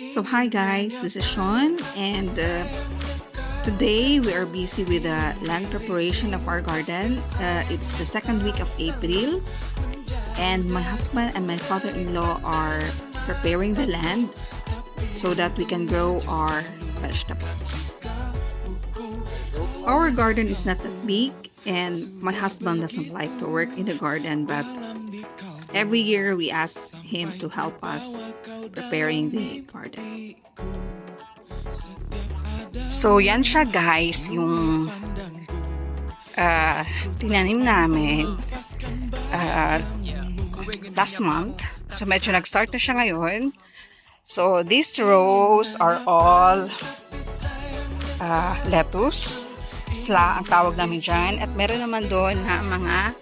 So hi guys, this is Sean, and today we are busy with the land preparation of our garden. It's the second week of April, and my husband and my father-in-law are preparing the land so that we can grow our vegetables. Our garden is not that big, and my husband doesn't like to work in the garden, but every year we ask him to help us preparing the garden. So yan siya guys, yung tinanim namin last month. So medyo nag-start na siya ngayon. So these rows are all lettuce, sla ang tawag namin dyan. At meron naman doon na mga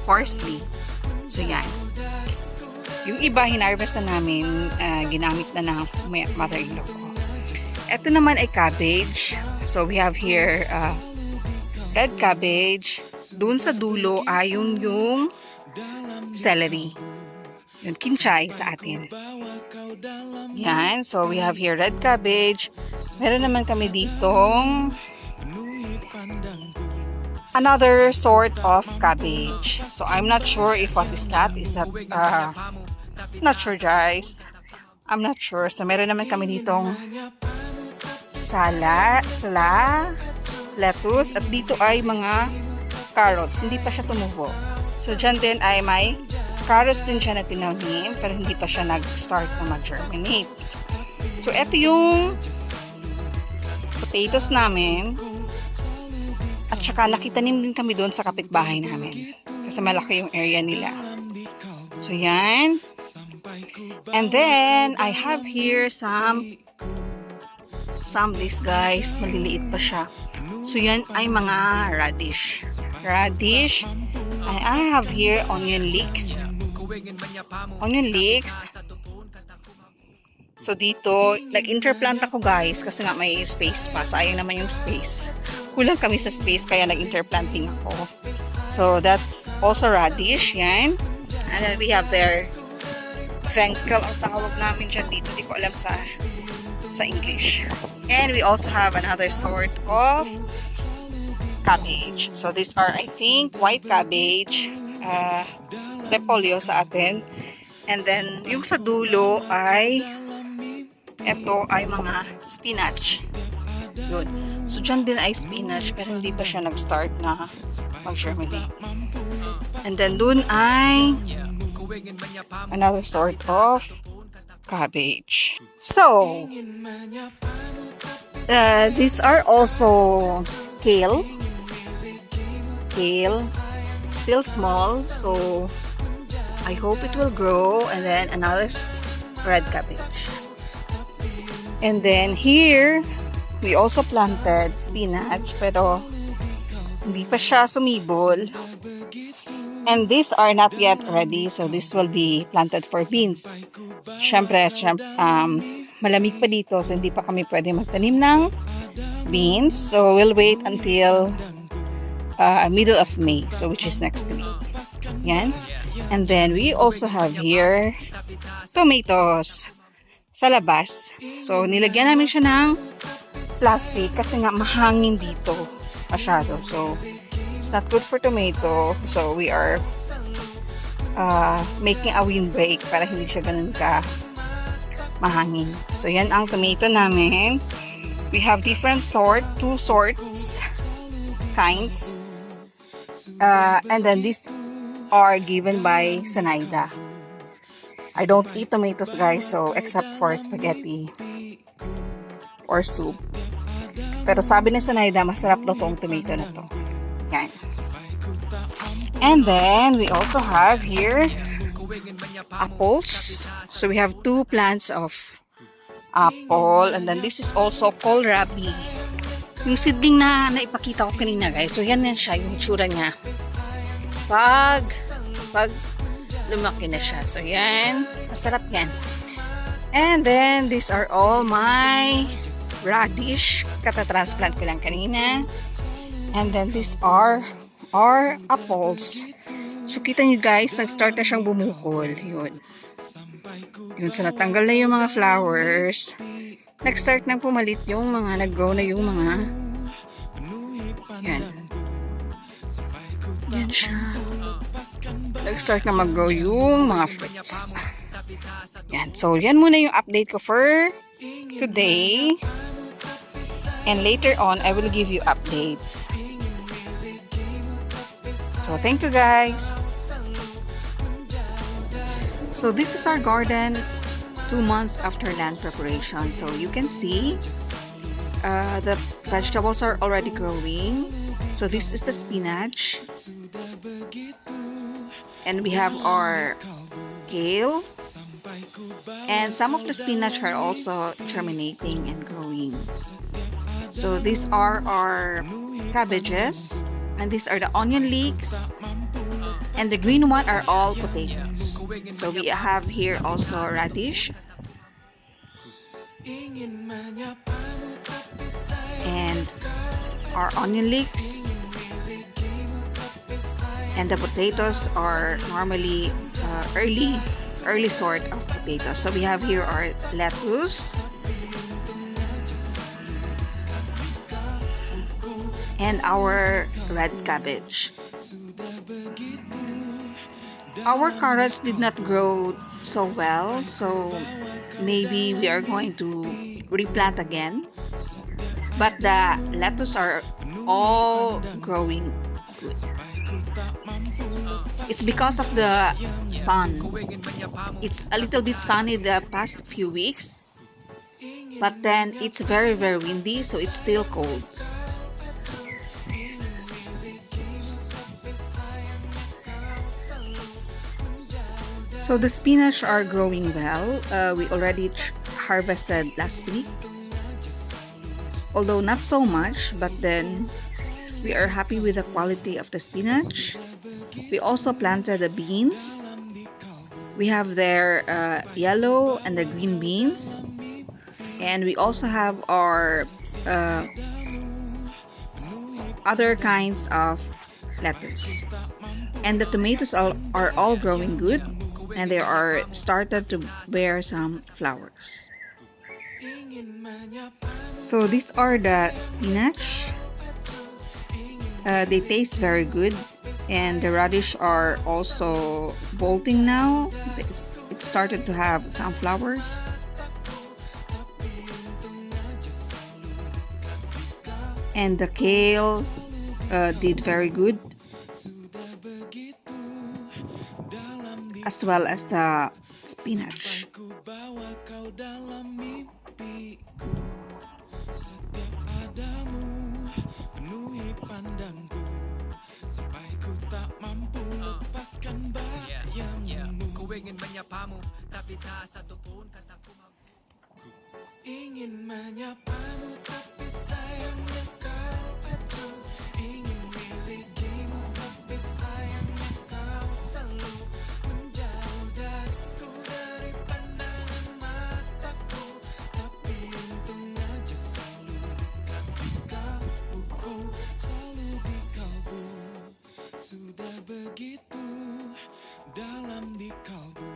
parsley. So yan. Yung iba, hinarvest na namin, ginamit na ng mother-in-law ko. Ito naman ay cabbage. So we have here red cabbage. Doon sa dulo ay yung celery. Yung kinchay sa atin. Yan. So we have here red cabbage. Meron naman kami ditong another sort of cabbage. So I'm not sure if what is that. Is that not sure guys. I'm not sure. So meron naman kami ditong sala, lettuce, at dito ay mga carrots. Hindi pa siya tumubo. So dyan din ay may carrots din siya na tinanim, pero hindi pa siya nag-start na mag-germinate. So eto yung potatoes namin. At saka nakitanim din kami doon sa kapitbahay namin. Kasi malaki yung area nila. So yan. And then I have here some this guys, maliliit pa siya. So yan ay mga radish. And I have here onion leeks. So dito, nag-interplant ako guys kasi nga may space pa. Sayang naman yung space. Kulang kami sa space kaya nag-interplanting ako. So that's also radish, yan. And then we have there fenkel ang tawag namin dyan dito. Hindi ko alam sa English. And we also have another sort of cabbage. So these are, I think, white cabbage. Repolyo sa atin. And then, yung sa dulo ay ito ay mga spinach. Yun. So, dyan din ay spinach pero hindi pa siya nag-start na mag-germinate. And then, dun ay another sort of cabbage. So, these are also kale. Still small, so I hope it will grow. And then another red cabbage. And then here, we also planted spinach, pero hindi pa siya sumibol. And these are not yet ready, so this will be planted for beans. Siyempre, malamig pa dito, so hindi pa kami pwede magtanim ng beans. So we'll wait until middle of May, so which is next week. Yan. And then we also have here tomatoes sa labas. So nilagyan namin siya ng plastic kasi nga mahangin dito masyado. So it's not good for tomato. So we are making a windbreak para hindi siya ganun ka mahangin. So yan ang tomato namin. We have different two sorts, kinds. And then these are given by Sanaida. I don't eat tomatoes guys, so except for spaghetti or soup. Pero sabi ni Sanaida, masarap daw tong tomato na to. Yan. And then we also have here apples. So we have 2 plants of apple, and then this is also kohlrabi. Yung seedling na naipakita ko kanina guys. So yan siya, yung itsura niya. Pag lumaki na siya. So yan, masarap yan. And then these are all my radish. Kata-transplant ko lang kanina. And then these are our apples. So kita nyo guys, nag-start na siyang bumukol. Yun. Yun, so natanggal na yung mga flowers. Nag-start nang pumalit yung mga, nag-grow na yung mga, yan. Yan siya. Nag-start na mag-grow yung mga fruits. Yan. So, yan muna yung update ko for today. And later on, I will give you updates. So, thank you guys. So, this is our garden 2 months after land preparation. So, you can see the vegetables are already growing. So, this is the spinach. And we have our kale. And some of the spinach are also germinating and growing. So these are our cabbages, and these are the onion leeks, and the green one are all potatoes. So we have here also radish, and our onion leeks, and the potatoes are normally early sort of potatoes. So we have here our lettuce and our red cabbage. Our carrots did not grow so well, so maybe we are going to replant again. But the lettuce are all growing good. It's because of the sun. It's a little bit sunny the past few weeks, but then it's very windy, so it's still cold. So the spinach are growing well. We already harvested last week, although not so much, but then we are happy with the quality of the spinach. We also planted the beans. We have their yellow and the green beans. And we also have our other kinds of lettuce. And the tomatoes are all growing good. And they are started to bear some flowers. So these are the spinach. They taste very good. And the radish are also bolting now. It started to have some flowers. And the kale did very good, as well as the spinach. Sampai ku tak mampu lepaskan bayangmu. Ku ingin menyapamu, tapi tak satu pun kataku mampu. Ku ingin menyapamu, tapi sayangnya kau tak jauh. Ingin milikimu, tapi sayangnya kau selalu menjauh dariku, dari pandangan mataku. Tapi untung aja selalu dekat kalbuku, selalu di kalbu. Sudah begitu dalam di kalbu,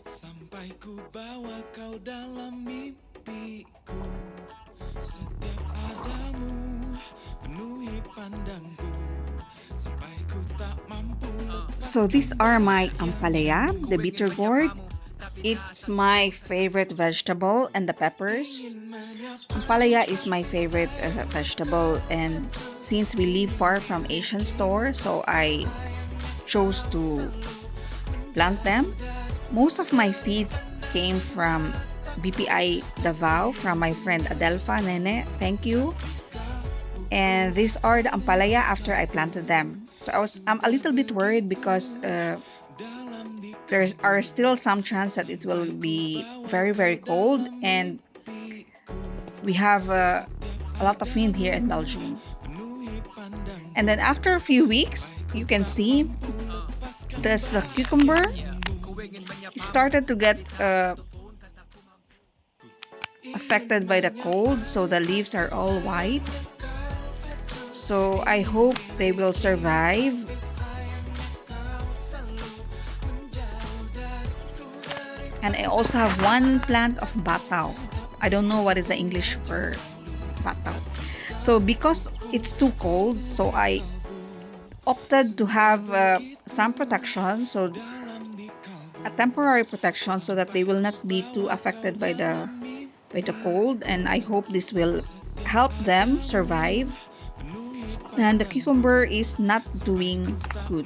sampai ku bawa kau dalam mimpiku. Setiap adamu penuhi pandangku, sampai ku tak mampu. So these are my ampalaya, the bitter gourd. It's my favorite vegetable, and the peppers. Ampalaya is my favorite vegetable, and since we live far from Asian store, so I chose to plant them. Most of my seeds came from BPI Davao, from my friend Adelfa Nene. Thank you. And these are the ampalaya after I planted them. So I'm a little bit worried because there are still some chance that it will be very cold, and we have a lot of wind here in Belgium. And then after a few weeks, you can see there's the cucumber. It started to get affected by the cold, so the leaves are all white. So I hope they will survive. And I also have one plant of bataw. I don't know what is the English for bataw. So because it's too cold, so I opted to have some protection, so a temporary protection, so that they will not be too affected by the cold, and I hope this will help them survive. And the cucumber is not doing good.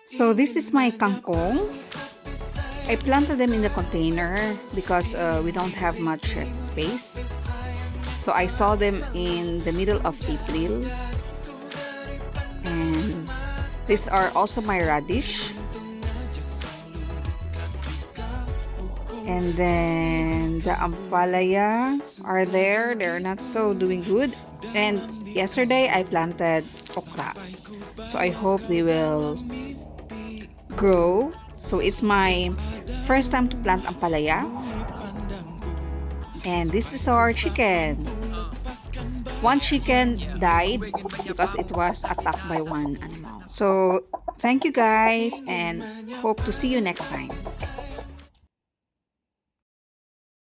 So this is my kangkong. I planted them in the container because we don't have much space. So I saw them in the middle of April. And these are also my radish. And then the ampalaya are there. They're not so doing good. And yesterday I planted okra. So I hope they will grow. So it's my first time to plant ampalaya. And this is our chicken. One chicken died because it was attacked by one animal. So thank you guys, and hope to see you next time.